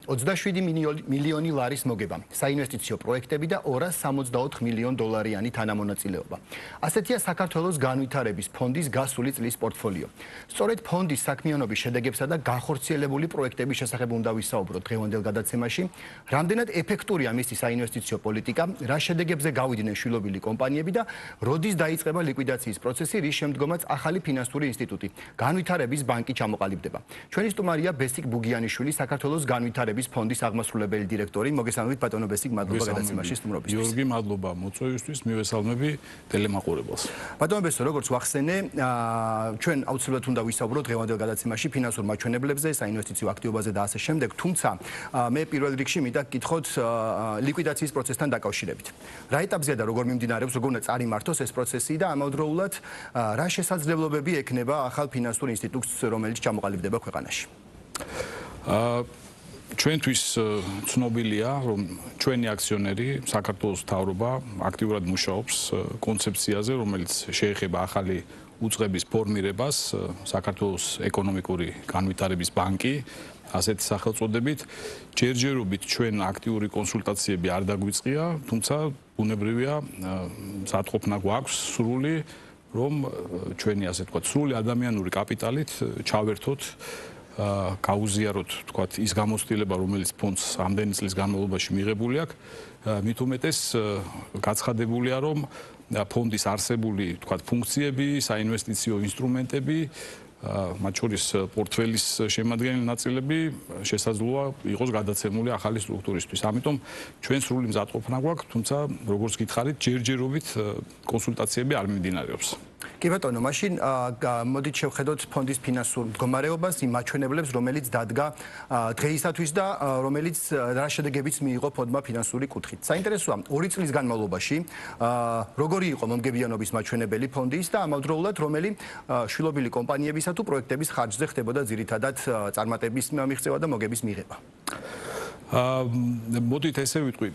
27 მილიონი ლარის მოგება, საინვესტიციო პროექტები და 264 მილიონ დოლარიანი თანამონაწილეობა. ასეთია საქართველოს განვითარების ფონდის გასული წლის პორტფოლიო. სწორედ ფონდის საქმიანობის შედეგებსა და განხორციელებული პროექტების შესახებ უნდა ვისაუბროთ დღევანდელ გადაცემაში. რამდენად ეფექტურია მისი საინვესტიციო პოლიტიკა, რა შედეგებზე გავიდნენ შვილობილი კომპანიები და როდის დაიწყება ლიკვიდაციის პროცესი, რის შემდგომაც ახალი ფინანსური ინსტიტუტი, განვითარების ბანკი ჩამოყალიბდება. ჩვენი სტუმარია ბესიკ ბუგიანიშვილი, საქართველოს განვითარების ფონდის აღმასრულებელი დირექტორი. მოგესალმებით ბატონო ბესიკ, მადლობა გადაცემაში სტუმრობისთვის. გიორგი, მადლობა მოწვევისთვის, მივესალმები ტელემაყურებელს. ბატონო ბესო, როგორც ვახსენე, ჩვენ აუცილებლად უნდა ვისაუბროთ დღევანდელ გადაცემაში ფინანსურ მაჩვენებლებზე, საინვესტიციო აქტივობაზე და ასე შემდეგ. თუმცა მე პირველ რიგში მინდა გკითხოთ ლიკვიდაციის პროცესთან დაკავშირებით. რა ეტაპზეა და როგორ მიმდინარეობს, როგორ უნდა წარიმართოს ეს პროცესი და ამავდროულად რა შესაძლებლობები ექნება ახალ ფინანსურ ინსტიტუტს, რომელიც ჩამოყალიბდება ქვეყანაში? ჩვენთვის ცნობილია, რომ ჩვენი აქციონერი, საქართველოს მთავრობა აქტიურად მუშაობს კონცეფციაზე, რომელიც შეეხება ახალი უწყების ფორმირებას, საქართველოს ეკონომიკური განვითარების ბანკი, ასეთი სახელწოდებით. ჯერჯერობით ჩვენ აქტიური კონსულტაციები არ დაგვიწყია, თუმცა ბუნებრივია, სათყოფნა გვაქვს სრული, რომ ჩვენი ასე ვთქვათ, სრული ადამიანური კაპიტალით ჩავერთოთ გაუზიაროთ თქვათ ის გამოცდილება, რომელიც ფონდს ამდენი წლის განმავლობაში მიღებული აქვს, მით უმეტეს გაცხადებულია, რომ ფონდის არსებული თქვათ ფუნქციები, საინვესტიციო ინსტრუმენტები, მათ შორის პორტფელის შემადგენელი ნაწილები შესაძლოა იყოს გადაცემული ახალი სტრუქტურისთვის. ამიტომ ჩვენ სრული მზადყოფნა გვაქვს, თუმცა როგორც გითხარით, ჯერჯერობით კონსულტაციები არ მიმდინარეობს. კი ბატონო, მაშინ მოდით შევხედოთ ფონდის ფინანსურ მდგომარეობას, იმ მაჩვენებლებს, რომელიც დადგა დღეისათვის და რომელიც რა შედეგებიც მიიღო ფონდმა ფინანსური კუთხით. საინტერესოა, 2 წლის განმავლობაში როგორი იყო მომგებიანობის მაჩვენებელი ფონდის და ამავდროულად რომელი შვილობილი კომპანიებისა თუ პროექტების ხარჯზე ხდებოდა ძირითადად წარმატების მიღწევა და მოგების მიღება. მოდით ესე ვიტყვი,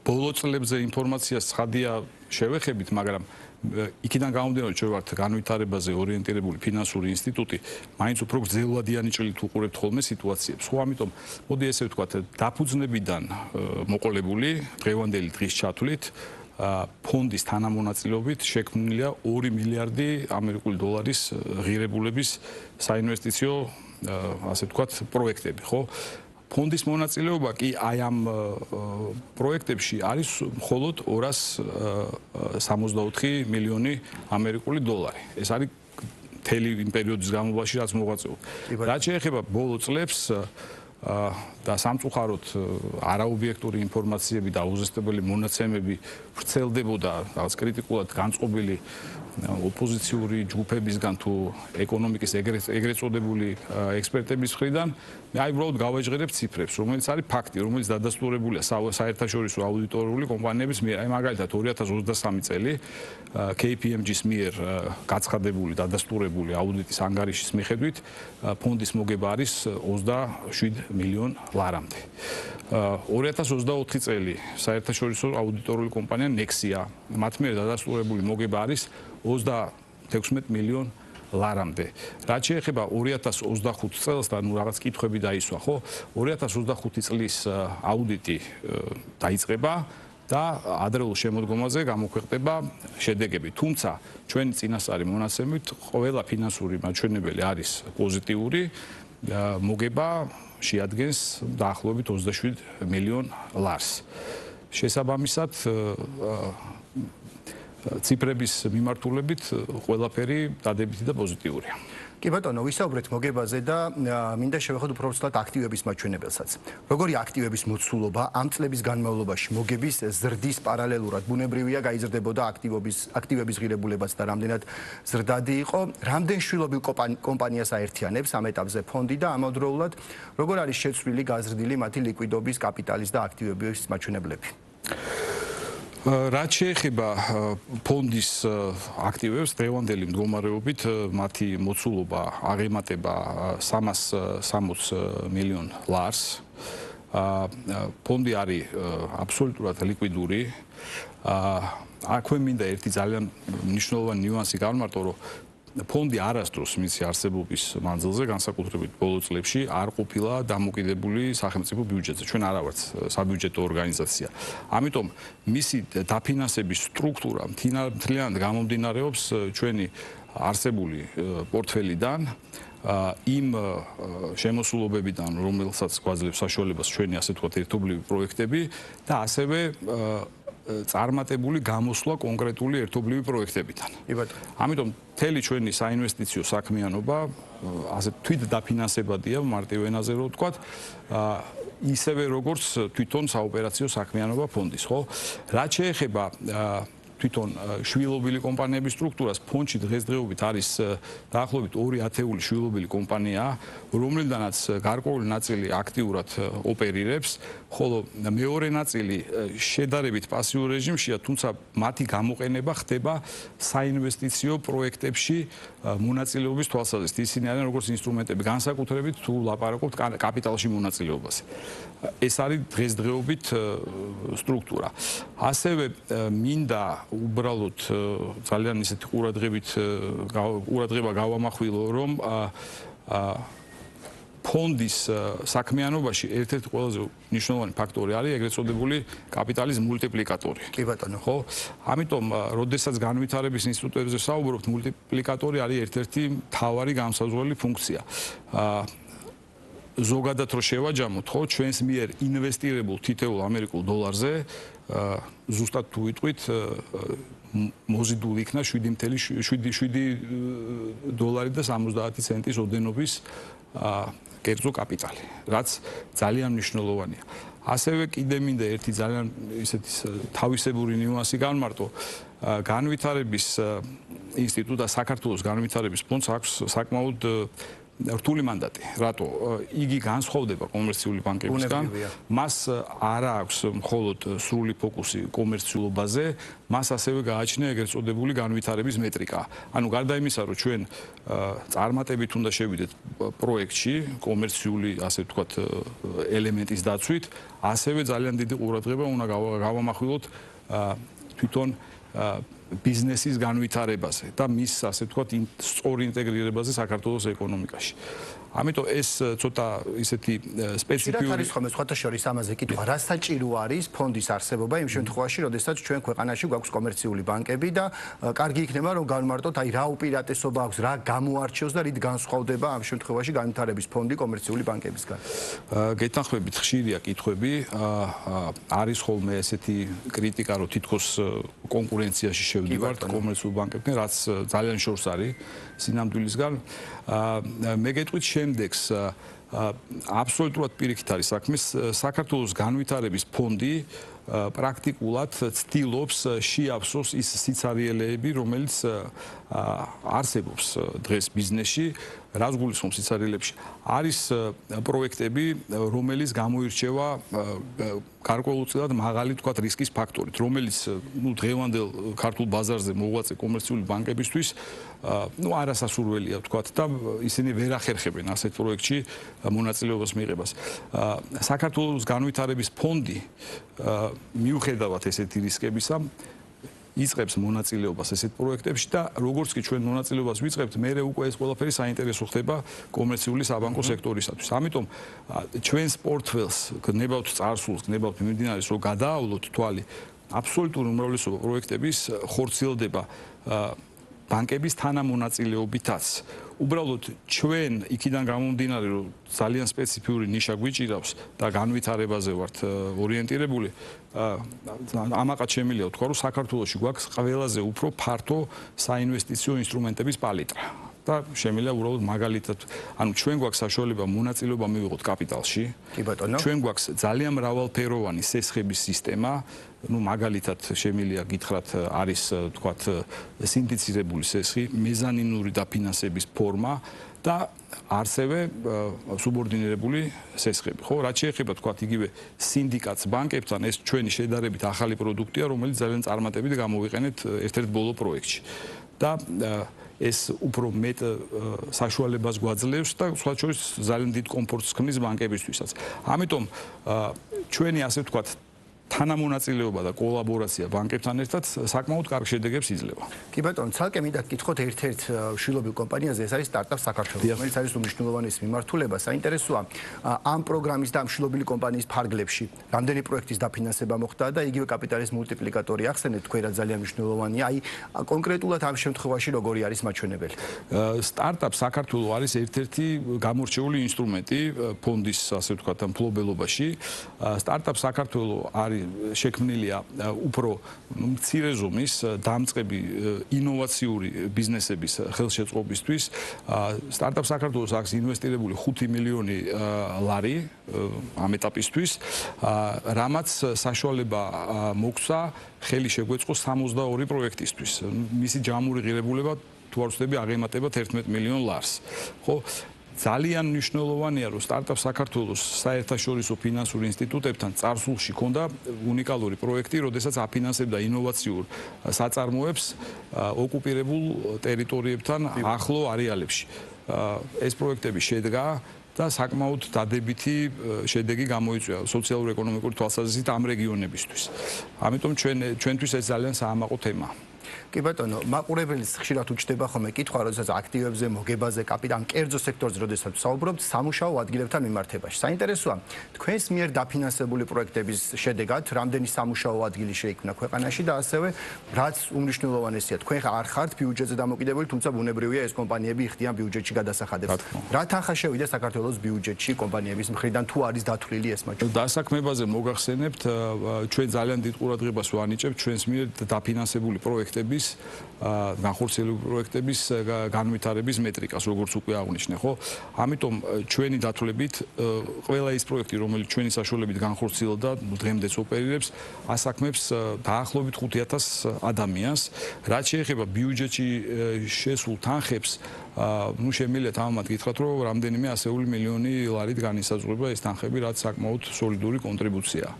ბოლო წლებზე ინფორმაციას ცხადია შევეხებით, მაგრამ იქიდან გამომდინარე, ჩვენ ვართ განვითარებაზე ორიენტირებული ფინანსური ინსტიტუტი, მაინც უფრო გრძელვადიანი ჭრილით უყურებთ ხოლმე სიტუაციებს. ხო, ამიტომ მოდი ესე ვთქვათ, დაფუძნებიდან მოყოლებული დღევანდელი დღის ჩათვლით ფონდის თანამონაწილეობით შექმნილია 2 მილიარდი ამერიკული დოლარის ღირებულების საინვესტიციო ასე ვთქვათ პროექტები, ხო? ფონდის მონაწილეობა კი აი ამ პროექტებში არის მხოლოდ 264 მილიონი ამერიკული დოლარი. ეს არის მთელი იმ პერიოდის განმავლობაში, რაც მოღვაწეობდა. რაც შეეხება ბოლო წლებს და სამწუხაროდ არაობიექტური ინფორმაციები და აუზესტებელი მონაცემები ვრცელდებოდა რაღაც კრიტიკულად განწყობილი ოპოზიციური ჯგუფებისგან თუ ეკონომიკის ეგრეთ წოდებული ექსპერტების მხრიდან, მე აი უბრალოდ გავაჟღერებ ციფრებს, რომელიც არის ფაქტი, რომელიც დადასტურებულია საერთაშორისო აუდიტორიული კომპანიების მიერ. აი მაგალითად 2023 წელი KPMG-ს მიერ გაცხადებული დადასტურებული აუდიტის ანგარიშის მიხედვით ფონდის მოგება არის 27 მილიონ ლარამდე. 2024 წელი საერთაშორისო აუდიტორული კომპანია Nexia მათ მიერ დადასტურებული მოგება არის 26 მილიონ ლარამდე. რაც შეეხება 2025 წელს და ნუ რაღაც კითხვები დაისვა, ხო? 2025 წლის აუდიტი დაიწყება და ადრეულ შემოდგომაზე გამოქვეყნდება შედეგები. თუმცა ჩვენი წინასწარი მონაცემით ყველა ფინანსური მაჩვენებელი არის პოზიტიური, მოგება შეადგენს დაახლოებით 27 მილიონ ლარს. შესაბამისად ციფრების მიმართულებით ყველაფერი დადებითი და პოზიტიურია. კი ბატონო, ვისაუბრეთ მოგებაზე და მინდა შევეხოთ უფრო ცოტა აქტივების მაჩვენებელსაც. როგორი აქტივების მოცულობა ამ წლების განმავლობაში მოგების ზრდის პარალელურად ბუნებრივია გაიზრდებოდა აქტივების ღირებულებაც და რამდენად ზრდადი იყო, რამდენ შვილობილ კომპანიას აერთიანებს ამ ეტაპზე ფონდი და ამავდროულად როგორ არის შეცვლილი გაზრდილი მათი ლიკვიდობის, კაპიტალის და აქტივების მაჩვენებლები? რაც შეეხება ფონდის აქტივებს დღევანდელი მდგომარეობით მათი მოცულობა აღემატება 360 მილიონ ლარს. ფონდი არის აბსოლუტურად ლიკვიდური. აქვე მინდა ერთი ძალიან მნიშვნელოვანი ნიუანსი გავმარტო, რომ ფონდი არასდროს მისი არსებობის მანძილზე განსაკუთრებით ბოლო წლებში არ ყოფილა დამოკიდებული სახელმწიფო ბიუჯეტზე. ჩვენ არა ვართ საბიუჯეტო ორგანიზაცია. ამიტომ მისი დაფინანსების სტრუქტურა მთლიანად გამომდინარეობს ჩვენი არსებული პორტფელიდან იმ შემოსულობებიდან, რომელსაც გვაძლევს საშუალებას ჩვენი ასე ვთქვათ ერთობლივი პროექტები და ასევე წარმატებული გამოსვლა კონკრეტული ერთობლივი პროექტებიდან. ამიტომ მთელი ჩვენი საინვესტიციო საქმიანობა ასე თვითდაფინანსებადია მარტივ ენაზე რო ვთქვათ, ისევე როგორც თვითონ საოპერაციო საქმიანობა ფონდის, ხო? რაც შეეხება თვითონ შვილობილი კომპანიების სტრუქტურას, ფონდში დღესდღეობით არის დაახლოებით 2 ათეული შვილობილი კომპანია, რომლიდანაც გარკვეული ნაწილი აქტიურად ოპერირებს, ხოლო მეორე ნაწილი შედარებით პასიურ რეჟიმშია, თუმცა მათი გამოყენება ხდება საინვესტიციო პროექტებში მონაწილეობის თვალსაზრისით. ისინი არიან როგორც ინსტრუმენტები, განსაკუთრებით თუ ლაპარაკობთ კაპიტალში მონაწილეობაზე. ეს არის დღესდღეობით სტრუქტურა. ასევე მინდა უბრალოდ ძალიან ისეთი ყურადღება გავამახვილო, რომ ფონდის საქმიანობაში ერთ-ერთი ყველაზე მნიშვნელოვანი ფაქტორი არის ეგრეთ წოდებული კაპიტალის მულტიპლიკატორი. კი ბატონო. ხო? ამიტომ, როდესაც განვითარების ინსტიტუტებზე საუბრობთ, მულტიპლიკატორი არის ერთ-ერთი მთავარი განსაზღვრელი ფუნქცია. ზოგადად რო შევაჯამოთ, ხო, ჩვენს მიერ ინვესტირებულ თითოეულ ამერიკულ დოლარზე ზუსტად თუ ვიტყვით მოზიდული იქნა 7.7 დოლარი და 70 ცენტის ოდენობის კერძო კაპიტალი, რაც ძალიან მნიშვნელოვანია. ასევე კიდე მინდა ერთი ძალიან ისეთი თავისებური ნიუანსი განმარტო. განვითარების ინსტიტუტი და საქართველოს განვითარების ფონდს აქვს საკმაოდ რთული მანდატი. რატო? იგი განსხვავდება კომერციული ბანკებისგან. მას არ აქვს მხოლოდ სრული ფოკუსი კომერციულობაზე, მას ასევე გააჩნია ეგრეთ წოდებული განვითარების მეტრიკა. ანუ გარდა იმისა, რომ ჩვენ წარმატებით უნდა შევიდეთ პროექტში, კომერციული, ასე ვთქვათ, ელემენტის დაცვით, ასევე ძალიან დიდი ყურადღება უნდა გავამახვილოთ თვითონ ბიზნესის განვითარებაზე და მის ასე ვთქვათ სწორ ინტეგრირებაზე საქართველოს ეკონომიკაში. ამიტომ ეს ცოტა ისეთი სპეციფიური არის ხოლმე სხვათა შორის ამაზე კითხვა, რა საჭირო არის ფონდის არსებობა იმ შემთხვევაში, როდესაც ჩვენ ქვეყანაში გვაქვს კომერციული ბანკები და კარგი იქნება რომ განმარტოთ, აი რა უპირატესობა აქვს, რა გამოარჩევს და რით განსხვავდება ამ შემთხვევაში განვითარების ფონდი კომერციული ბანკებისგან. გეთანხმებით, ხშირია კითხვები, არის ხოლმე ესეთი კრიტიკა, რომ თითქოს კონკურენციაში შევდივართ კომერციულ ბანკებთან, რაც ძალიან შორს არის სინამდვილისგან. მე გეტყვით შემდეგს აბსოლუტურად პირიქით არის საქმე. საქართველოს განვითარების ფონდი პრაქტიკულად ცდილობს შეავსოს ის სიცარიელეები, რომელიც არსებობს დღეს ბიზნესში, რაც გულისხმობს სიცარიელებში. არის პროექტები, რომელიც გამოირჩევა გარკვეულწილად მაღალი თქვათ რისკის ფაქტორით, რომელიც დღევანდელ ქართულ ბაზარზე მოღვაწე კომერციული ბანკებისთვის არასასურველია თქვათ და ისინი ვერ ახერხებენ ასეთ პროექტში მონაწილეობას მიღებას. საქართველოს განვითარების ფონდი მიუხედავად ესეთი რისკებისა იწყებს მონაწილეობას ესეთ პროექტებში და როგორც კი ჩვენ მონაწილეობას ვიწყებთ, მერე უკვე ეს ყველაფერი საინტერესო ხდება კომერციული საბანკო სექტორისათვის. ამიტომ ჩვენს პორტფელს გნებავთ წარსულს, გნებავთ მიმდინარეს, რომ გადაავლოთ თვალი აბსოლუტური უმრავლესობა პროექტების ხორციელდება ბანკების თანამონაწილეობითაც. უბრალოდ ჩვენ იქიდან გამომდინარე, რომ ძალიან სპეციფიური ნიშა გვიჭირავს და განვითარებაზე ვართ ორიენტირებული, ამაყად შემიძლია ვთქვა, რომ საქართველოში გვაქვს ყველაზე უფრო ფართო საინვესტიციო ინსტრუმენტების პალიტრა. და შემიძლია უბრალოდ მაგალითად, ანუ ჩვენ გვაქვს საშუალება მონაწილეობა მივიღოთ კაპიტალში. კი ბატონო. ჩვენ გვაქვს ძალიან მრავალფეროვანი სესხების სისტემა. მაგალითად შემიძლია გითხრათ, არის თქვათ სინდიცირებული სესხი, მეზანინური დაფინანსების ფორმა და ასევე სუბორდინირებული სესხები. ხო, რაც შეეხება თქვათ იგივე სინდიკატს ბანკებთან, ეს ჩვენი შედარებით ახალი პროდუქტია, რომელიც ძალიან წარმატებით გამოვიყენეთ ერთ-ერთ ბოლო პროექტში. და ეს უფრო მეტ საშუალებას გვაძლევს და სხვა შორის ძალიან დიდ კომფორტს ქმნის ბანკებისთვისაც. ამიტომ ჩვენი ასე ვთქვათ თანამონაწილეობა და კოლაბორაცია ბანკებთან ერთად საკმაოდ კარგ შედეგებს იძლევა. კი ბატონო, ცალკე მინდა გითხოთ ერთ-ერთ შვილობილ კომპანიაზე, ეს არის სტარტაპ საქართველო, რომელიც არის უმნიშვნელოვანესი მიმართულება. საინტერესოა, ამ პროგრამის და ამ შვილობილი კომპანიის ფარგლებში რამდენი პროექტის დაფინანსება მოხდა და იგივე კაპიტალის მულტიპლიკატორი ახსენეთ თქვენ რა ძალიან მნიშვნელოვანია. აი, კონკრეტულად ამ შემთხვევაში როგორი არის მაჩვენებელი? სტარტაპ საქართველო არის ერთ-ერთი გამორჩეული ინსტრუმენტი ფონდის, ასე ვთქვათ, მფლობელობაში. სტარტაპ საქართველო არის შექმნილია უფრო მცირე ზომის დამწყები ინოვაციური ბიზნესების ხელშეწყობისთვის. სტარტაპ საქართველოს აქვს ინვესტირებული 5 მილიონი ლარი ამ ეტაპისთვის, რამაც საშუალება მოგცა ხელი შეგვეწყოს 62 პროექტისთვის. მისი ჯამური ღირებულება თუ არ ვცდები აღემატება 11 მილიონ ლარს. ხო? ძალიან მნიშვნელოვანია, რომ სტარტაპ საქართველოს საერთაშორისო ფინანსურ ინსტიტუტებთან წარსულში ჰქონდა უნიკალური პროექტი, როდესაც აფინანსებდა ინოვაციურ საწარმოებს ოკუპირებულ ტერიტორიებთან ახლო არეალებში. ეს პროექტები შედგა და საკმაოდ დადებითი შედეგი გამოიწვია სოციალურ-ეკონომიკური თვალსაზრისით ამ რეგიონებისთვის. ამიტომ ჩვენთვის ეს ძალიან საამაყო თემაა. კი ბატონო, მაყურებელს ხშირად უჩნდება ხოლმე კითხვა, როდესაც აქტივებზე, მოგებაზე, კაპიტალ კერძო სექტორზე როდესაც ვსაუბრობთ სამუშაო ადგილებთან მიმართებაში. საინტერესოა, თქვენს მიერ დაფინანსებული პროექტების შედეგად რამდენი სამუშაო ადგილი შეიქმნა ქვეყანაში და ასევე რაც უმნიშვნელოვანესია, თქვენ არ ხართ ბიუჯეტზე დამოკიდებული, თუმცა ბუნებრივია ეს კომპანიები იხდიან ბიუჯეტში გადასახადებს. რა თანხა შევიდა საქართველოს ბიუჯეტში კომპანიების მხრიდან თუ არის დათვლილი ეს მაჩვენებელი? დასაქმებაზე მოგახსენებთ, ჩვენ ძალიან დიდ ყურადღებას ვანიჭებთ ჩვენს მიერ დაფინანსებული პროექტების განხორციელებული პროექტების განვითარების მეტრიკას, როგორც უკვე აღნიშნე, ხო? ამიტომ ჩვენი დათვლებით ყველა ის პროექტი, რომელიც ჩვენი საშუალებით განხორციელდა, დღემდეც ოპერირებს, ასაქმებს დაახლოებით 5000 ადამიანს. რაც შეეხება ბიუჯეტში შესულ თანხებს, შემიძლია თამამად გითხრათ, რომ რამდენიმე ასეული მილიონი ლარით განისაზღვრება ეს თანხები, რაც საკმაოდ სოლიდური კონტრიბუციაა.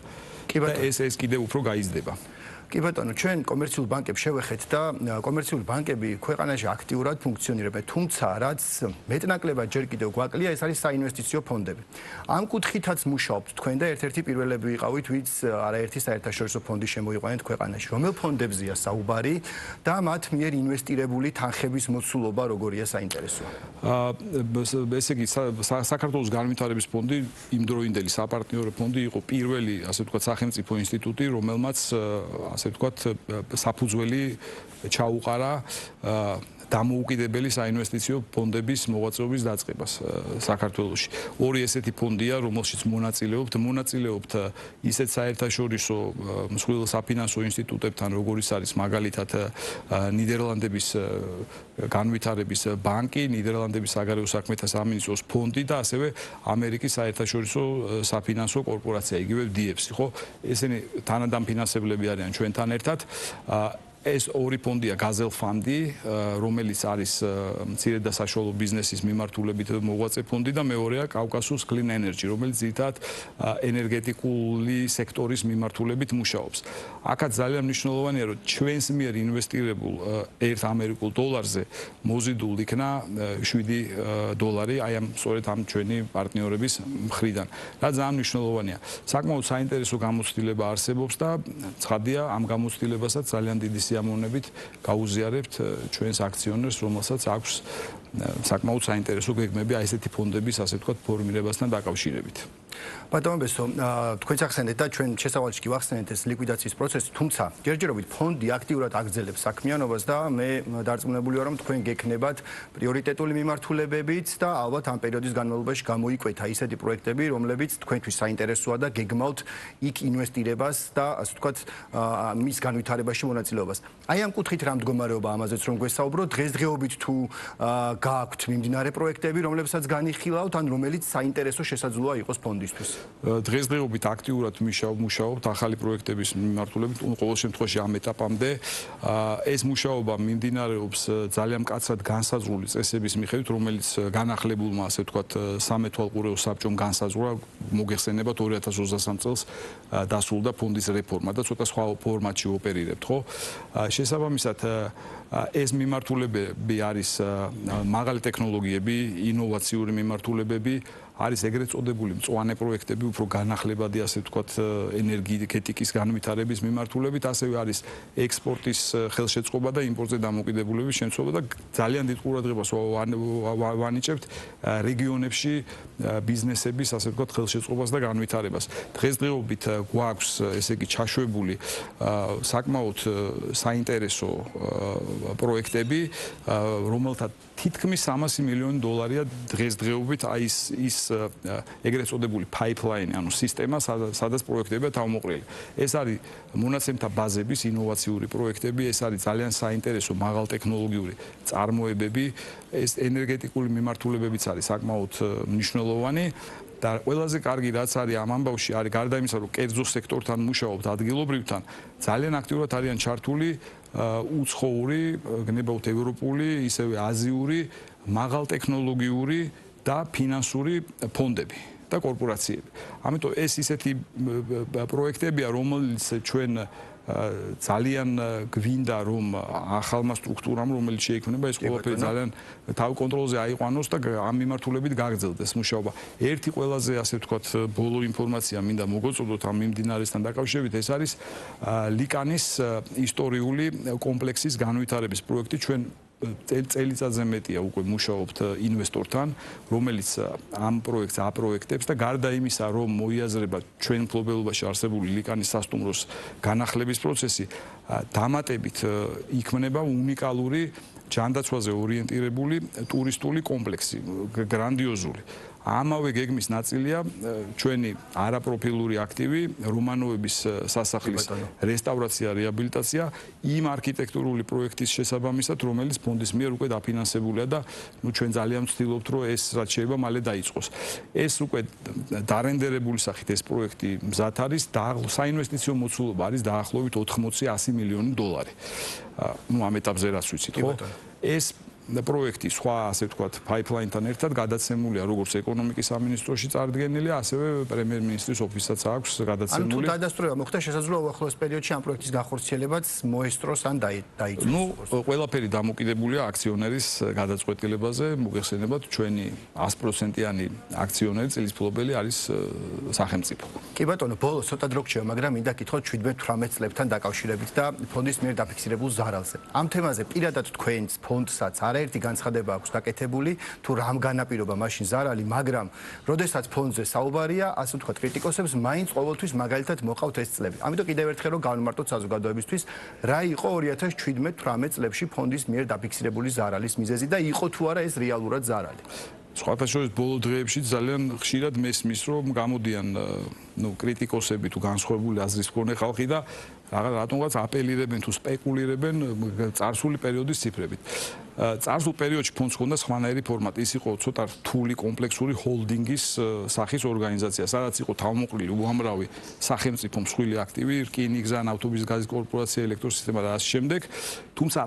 და ეს კიდევ უფრო გაიზრდება. კი ბატონო, ჩვენ კომერციულ ბანკებს შევეხეთ და კომერციული ბანკები ქვეყანაში აქტიურად ფუნქციონირებენ, თუმცა რაც მეტნაკლებად ჯერ კიდევ გვაკლია, ეს არის საინვესტიციო ფონდები. ამ კუთხითაც მუშაობთ თქვენ და ერთ-ერთი პირველები ვიყავით, ვინც არაერთი საერთაშორისო ფონდი შემოიყვანეთ ქვეყანაში. რომელ ფონდებზეა საუბარი და მათ მიერ ინვესტირებული თანხების მოცულობა როგორია საინტერესოა? ესე იგი, საქართველოს განვითარების ფონდი, იმდროინდელი საპარტნიორო ფონდი იყო პირველი, ასე ვთქვათ, სახელმწიფო ინსტიტუტი, რომელმაც ასე ვთქვათ, საფუძველი ჩაუყარა დამოუკიდებელი საინვესტიციო ფონდების მოღვაწეობის დაწყებას საქართველოში. ორი ესეთი ფონდია, რომელშიც მონაწილეობთ ისეთ საერთაშორისო მსხვილ საფინანსო ინსტიტუტებთან, როგორიც არის მაგალითად ნიდერლანდების განვითარების ბანკი, ნიდერლანდების საგარეო საქმეთა სამინისტროს ფონდი და ასევე ამერიკის საერთაშორისო საფინანსო კორპორაცია, იგივე DFC, ხო? ესენი თანადამფინანსებლები არიან ჩვენთან ერთად. ეს ორი ფონდია გაზელ ფანდი, რომელიც არის მცირე და საშუალო ბიზნესის მიმართულებით მოღვაწე ფონდი და მეორეა კავკასუს Clean Energy, რომელიც ძირითადად ენერგეტიკული სექტორის მიმართულებით მუშაობს. აქაც ძალიან მნიშვნელოვანია, რომ ჩვენს მიერ ინვესტირებულ 1 ამერიკულ დოლარზე მოზიდულ იქნა $7, აი ამ სწორედ ამ ჩვენი პარტნიორების მხრიდან. რა ძალიან მნიშვნელოვანია. საკმაოდ საინტერესო გამოცდილება არსებობს და ცხადია, ამ გამოცდილებასაც ძალიან დიდი სიამოვნებით გაუზიარებთ ჩვენს აქციონერს, რომელსაც აქვს საკმაოდ საინტერესო გეგმები აი ესეთი ფონდების, ასე ვთქვათ, ფორმირებასთან დაკავშირებით. ბატონო ბესო, თქვენ ახსენეთ და ჩვენ შესავალში კი ვახსენეთ ეს ლიკვიდაციის პროცესი, თუმცა ჯერჯერობით ფონდი აქტიურად აგრძელებს საქმიანობას და მე დარწმუნებული ვარ, რომ თქვენ გექნებათ პრიორიტეტული მიმართულებებით და ალბათ ამ პერიოდის განმავლობაში გამოიკვეთა ისეთი პროექტები, რომლებიც თქვენთვის საინტერესოა და გეგმავთ იქ ინვესტირებას და ასე ვთქვათ, მის განვითარებაში მონაწილეობას. აი ამ კუთხით რა მდგომარეობა ამაზეც რომ გვესაუბროთ, დღესდღეობით თუ გააქვთ მიმდინარე პროექტები, რომლებსაც განიხილავთ, ან რომელიც საინტერესო შესაძლოა იყოს ფონდისთვის? დღესდღეობით აქტიურად მუშაობთ ახალი პროექტების მიმართულებით, ყოველ შემთხვევაში ამ ეტაპამდე. ეს მუშაობა მიმდინარეობს ძალიან მკაცრად განსაზღვრული წესების მიხედვით, რომელიც განახლებულმა, ასე ვთქვათ, სამეთვალყურეო საბჭომ განსაზღვრა, მოგეხსენებათ 2023 წელს დასრულდა ფონდის რეფორმა და ცოტა სხვა ფორმატში ოპერირებთ, ხო? შესაბამისად, ეს მიმართულებები არის მაღალი ტექნოლოგიები, ინოვაციური მიმართულებები, არის ეგრეთ წოდებული მწვანე პროექტები, უფრო განახლებადი, ასე ვთქვათ, ენერგეტიკის განვითარების მიმართულებით, ასევე არის ექსპორტის ხელშეწყობა და იმპორტზე დამოკიდებულების შემცველობა და ძალიან დიდ ყურადღებას ვანიჭებთ რეგიონებში ბიზნესების, ასე ვთქვათ, ხელშეწყობას და განვითარებას. დღესდღეობით გვაქვს, ესე იგი, ჩაშვებული საკმაოდ საინტერესო პროექტები, რომელთა თითქმის 300 მილიონი დოლარია დღესდღეობით აი ის ეგრეთ წოდებული pipeline, ანუ სისტემა, სადაც პროექტებია თავმოყრილი. ეს არის მონაცემთა ბაზების ინოვაციური პროექტები, ეს არის ძალიან საინტერესო მაღალტექნოლოგიური წარმოებები, ეს ენერგეტიკული მიმართულებებიც არის საკმაოდ მნიშვნელოვანი. და ყველაზე კარგი რაც არის ამ ამბავში არის გარდა იმისა, რომ კერძო სექტორთან მუშაობთ ადგილობრივთან, ძალიან აქტიურად არიან ჩართული უცხოური, გნებავთ ევროპული, ისევე აზიური, მაღალტექნოლოგიური და ფინანსური ფონდები და კორპორაციები. ამიტომ ეს ისეთი პროექტებია, რომელიც ჩვენ ძალიან გვინდა რომ ახალმა სტრუქტურამ, რომელიც შეიქმნება, ეს ყველაფერი ძალიან თავ კონტროლზე აიყვანოს და ამ მიმართულებით გაგრძელდეს მუშაობა. ერთი ყველაზე, ასე ვთქვათ, ბოლო ინფორმაცია მინდა მოგოწოდოთ ამ მიმდინარესთან დაკავშირებით, ეს არის ლიკანის ისტორიული კომპლექსის განვითარების პროექტი. ჩვენ წელიწადზე მეტია უკვე მუშაობთ ინვესტორთან, რომელიც ამ პროექტს აპროექტებს და გარდა იმისა, რომ მოიაზრება ჩვენ მფლობელობაში არსებული ლიკანის სასტუმროს განახლების პროცესი, დამატებით იქმნება უნიკალური ჯანდაცვაზე ორიენტირებული ტურისტული კომპლექსი, გრანდიოზული. ამავე გეგმის ნაწილია ჩვენი არაპროფილური აქტივი რომანოვების სასახლის რესტავრაცია, რეაბილიტაცია იმ არქიტექტურული პროექტის შესაბამისად, რომელიც ფონდის მიერ უკვე დაფინანსებულია და ჩვენ ძალიან ვცდილობთ, რომ ეს რაც შეიძლება მალე დაიწყოს. ეს უკვე დარენდერებული სახით ეს პროექტი მზად არის და საინვესტიციო მოცულობა არის დაახლოებით 80-100 მილიონი დოლარი. ამ ეტაპზე რაც ვიცით, ხო? ეს პროექტი სხვა, ასე ვთქვათ, pipeline-თან ერთად გადაცემულია როგორც ეკონომიკის სამინისტროში წარდგენილი, ასევე პრემიერ-მინისტრის ოფისსაც აქვს გადაცემული. ანუ თუ დადასტურება მოხდა, შესაძლოა უახლოეს პერიოდში ამ პროექტის განხორციელებაც მოესწროს ან დაიწყოს. ნუ ყველაფერი დამოკიდებულია აქციონერის გადაწყვეტილებაზე. მოგეხსენებათ, ჩვენი 100%-იანი აქციონერი წლის მფლობელი არის სახელმწიფო. კი ბატონო, ბოლოს ცოტა დრო გრჩება, მაგრამ მინდა გითხოთ 17-18 წლებთან დაკავშირებით და ფონდის მიერ დაფიქსირებულ ზარალზე. ამ თემაზე პირადად თქვენს ფონდსაც არაერთი განცხადება აქვს გაკეთებული, თუ რამ განაპირობა მაშინ ზარალი, მაგრამ როდესაც ფონდზე საუბარია, ასე ვთქვათ, კრიტიკოსებს მაინც ყოველთვის მაგალითად მოყავთ ეს წლები. ამიტომ კიდევ ერთხელ რომ გავიმარტოთ საზოგადოებისთვის, რა იყო 2017-18 წლებში ფონდის მიერ დაფიქსირებული ზარალის მიზეზი და იყო თუ არა ეს რეალურად ზარალი. სხვათა შორის ბოლო დღეებში ძალიან ხშირად მესმის, რომ გამოდიან კრიტიკოსები თუ განსხვავებული აზრის მქონე ხალხი და რატომღაც აპელირებენ თუ სპეკულირებენ წარსული პერიოდის ციფრებით. წარსულ პერიოდში ფონდს ჰქონდა სხვანაირი ფორმატი, ის იყო ცოტა რთული კომპლექსური ჰოლდინგის სახის ორგანიზაცია, სადაც იყო თავმოყრილი უამრავი სახელმწიფო მსხვილი აქტივი, რკინიგზა, ავტობუსის გაზის კორპორაცია, ელექტროსისტემა და ასე შემდეგ. თუმცა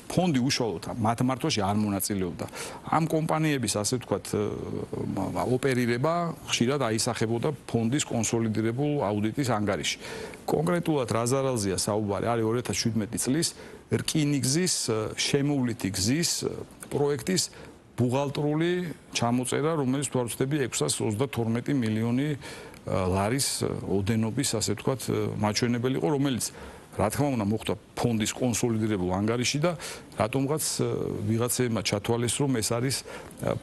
ფონდი უშუალოდ მათ მართვაში არ მონაწილეობდა. ამ კომპანიების, ასე ვთქვათ, ოპერირება ხშირად აისახებოდა ფონდის კონსოლიდირებულ აუდიტის ანგარიში. კონკრეტულად რა ზარალზეა საუბარი? არის 2017 წლის რკინიგზის შემოვლითი გზის პროექტის ბუღალტრული ჩამოწერა, რომელიც თუ არ ვცდები 632 მილიონი ლარის ოდენობის, ასე ვთქვათ, მაჩვენებელი იყო, რომელიც რა თქმა უნდა მოხდა ფონდის კონსოლიდირებულ ანგარიში და რატომღაც ვიღაცებმა ჩათვალეს, რომ ეს არის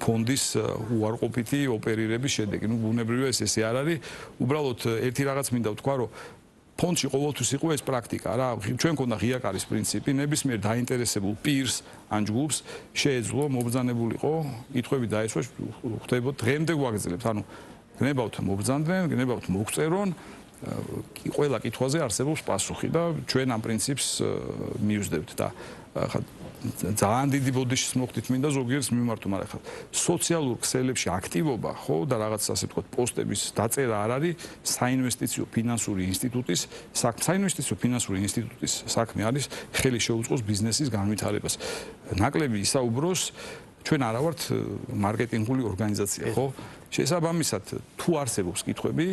ფონდის უარყოფითი ოპერირების შედეგი. ნუ ბუნებრივია ესე არ არის. უბრალოდ ერთი რაღაც მინდა ვთქვა, რომ ფონდში ყოველთვის იყო ეს პრაქტიკა რა. ჩვენ მქონდა ღიაკარის პრინციპი, ნებისმიერ დაინტერესებულ პირს ან ჯგუფს შეეძლო მობრძანებულიყო კითხვები დაესვა, ხვდებოდ დღემდე გვაგრძელებთ. ანუ გნებავთ მობრძანდნენ, გნებავთ მოგწერონ ყველა კითხვაზე არსებობს პასუხი და ჩვენ ამ პრინციპს მივსდებთ და ძალიან დიდი ბოდიშის მოხდით მინდა ზოგიერთს მიმართო, მაგრამ ხა სოციალურ ქსელებში აქტივობა, ხო და რაღაც ასე ვთქვათ, პოსტების დაწერა არ არის საინვესტიციო ფინანსური ინსტიტუტის საქმე. საინვესტიციო ფინანსური ინსტიტუტის საქმე არის ხელი შეუწყოს ბიზნესის განვითარებას. ნაკლები ისაუბროს, ჩვენ არა ვართ მარკეტინგული ორგანიზაცია, ხო? შესაბამისად, თუ არსებობს კითხვები,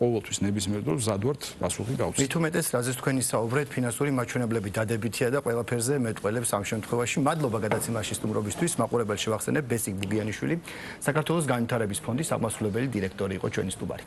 ყოველთვის ნებისმიერ დროს მზად ვართ პასუხი გავცეთ. მით უმეტეს, რაზეც თქვენ ისაუბრეთ, ფინანსური მაჩვენებლები დადებითია და ყველაფერზე მეტყველებს ამ შემთხვევაში. მადლობა გადაცემაში სტუმრობისთვის. მაყურებელს შევახსენებ, ბესიკ ბუბიანიშვილი, საქართველოს განვითარების ფონდის აღმასრულებელი დირექტორი იყო ჩვენი სტუმარი.